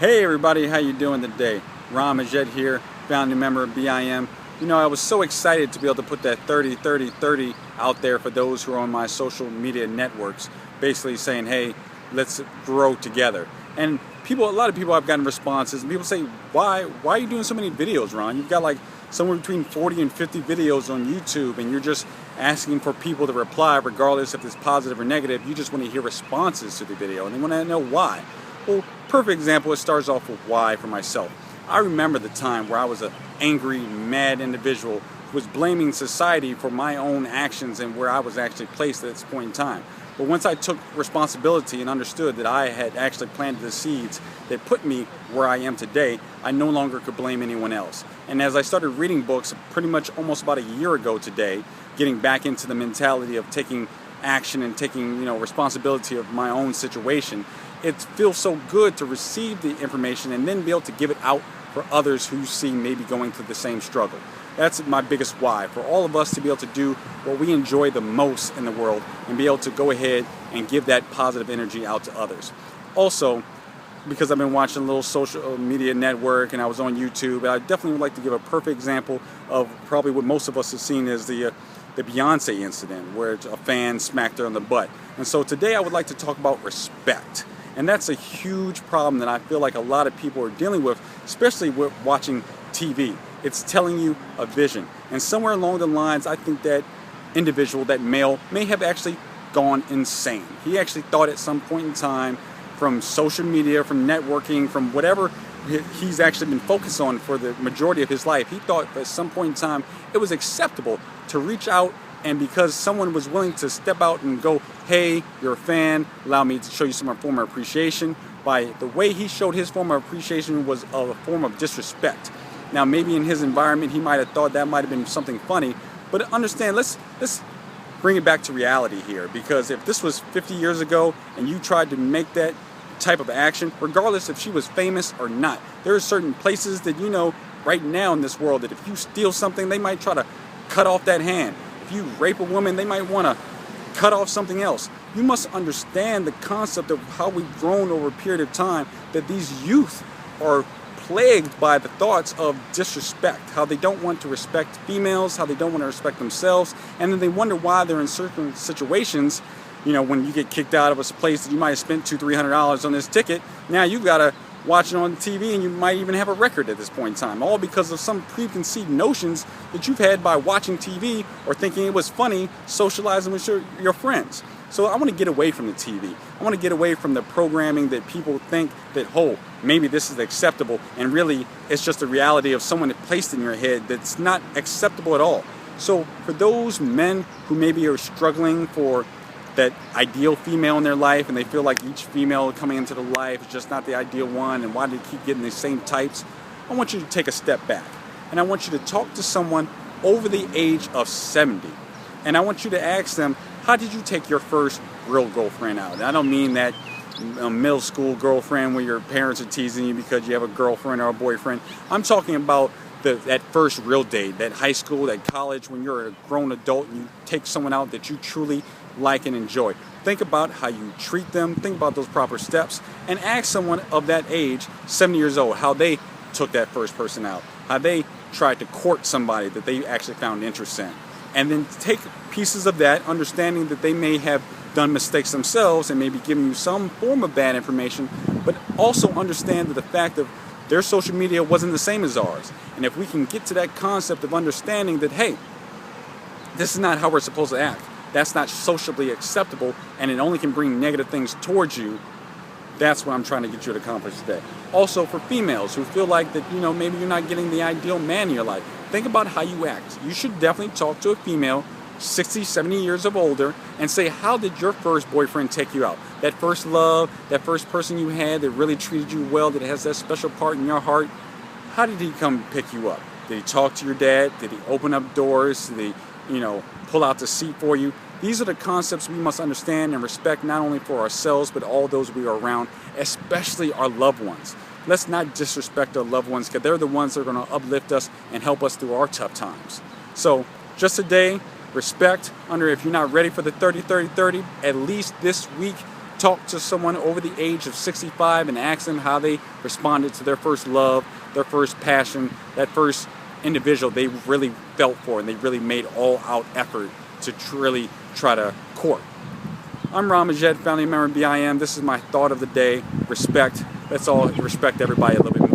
Hey everybody, how you doing today? Ram Majed here, founding member of BIM. You know, I was so excited to be able to put that 30-30-30 out there for those who are on my social media networks, basically saying, hey, let's grow together. And a lot of people have gotten responses, and people say, why are you doing so many videos, Ron? You've got like somewhere between 40 and 50 videos on YouTube, and you're just asking for people to reply regardless if it's positive or negative. You just want to hear responses to the video, and they want to know why. Well, perfect example, it starts off with why for myself. I remember the time where I was an angry, mad individual who was blaming society for my own actions and where I was actually placed at this point in time. But once I took responsibility and understood that I had actually planted the seeds that put me where I am today, I no longer could blame anyone else. And as I started reading books pretty much almost about a year ago today, getting back into the mentality of taking action and taking responsibility of my own situation, it feels so good to receive the information and then be able to give it out for others who see maybe going through the same struggle. That's my biggest why, for all of us to be able to do what we enjoy the most in the world and be able to go ahead and give that positive energy out to others. Also, because I've been watching a little social media network and I was on YouTube, I definitely would like to give a perfect example of probably what most of us have seen is the Beyonce incident where a fan smacked her on the butt. And so today I would like to talk about respect. And that's a huge problem that I feel like a lot of people are dealing with, especially with watching TV. It's telling you a vision. And somewhere along the lines, I think that individual, that male, may have actually gone insane. He actually thought at some point in time, from social media, from networking, from whatever he's actually been focused on for the majority of his life, he thought at some point in time it was acceptable to reach out, and because someone was willing to step out and go, hey, you're a fan, allow me to show you some form of appreciation. By the way he showed his form of appreciation was a form of disrespect. Now maybe in his environment he might have thought that might have been something funny, but understand, let's bring it back to reality here, because if this was 50 years ago and you tried to make that type of action, regardless if she was famous or not, there are certain places that right now in this world that if you steal something, they might try to cut off that hand. If you rape a woman, they might want to cut off something else. You must understand the concept of how we've grown over a period of time, that these youth are plagued by the thoughts of disrespect, how they don't want to respect females, how they don't want to respect themselves, and then they wonder why they're in certain situations. When you get kicked out of a place that you might have spent $200-300 on this ticket, now you've got to watch it on TV, and you might even have a record at this point in time, all because of some preconceived notions that you've had by watching TV or thinking it was funny socializing with your friends. So I want to get away from the TV. I want to get away from the programming that people think that, oh, maybe this is acceptable, and really it's just a reality of someone that placed in your head that's not acceptable at all. So for those men who maybe are struggling for that ideal female in their life, and they feel like each female coming into their life is just not the ideal one, and why do they keep getting the same types, I want you to take a step back, and I want you to talk to someone over the age of 70, and I want you to ask them, how did you take your first real girlfriend out? And I don't mean that middle school girlfriend where your parents are teasing you because you have a girlfriend or a boyfriend. I'm talking about that first real date, that high school, that college, when you're a grown adult and you take someone out that you truly like and enjoy. Think about how you treat them, think about those proper steps, and ask someone of that age, 70 years old, how they took that first person out, how they tried to court somebody that they actually found interest in. And then take pieces of that, understanding that they may have done mistakes themselves and maybe giving you some form of bad information, but also understand that the fact of their social media wasn't the same as ours. And if we can get to that concept of understanding that, hey, this is not how we're supposed to act, that's not socially acceptable, and it only can bring negative things towards you, that's what I'm trying to get you to accomplish today. Also, for females who feel like that, maybe you're not getting the ideal man in your life, think about how you act. You should definitely talk to a female 60, 70 years of older and say, how did your first boyfriend take you out? That first love, that first person you had that really treated you well, that has that special part in your heart, how did he come pick you up? Did he talk to your dad? Did he open up doors? Did he, pull out the seat for you? These are the concepts we must understand and respect, not only for ourselves, but all those we are around, especially our loved ones. Let's not disrespect our loved ones, because they're the ones that are going to uplift us and help us through our tough times. So just today, respect. If you're not ready for the 30-30-30, at least this week, talk to someone over the age of 65 and ask them how they responded to their first love, their first passion, that first individual they really felt for and they really made all-out effort to really try to court. I'm Ron Majed, founding member of BIM. This is my thought of the day. Respect. Let's all respect everybody a little bit more.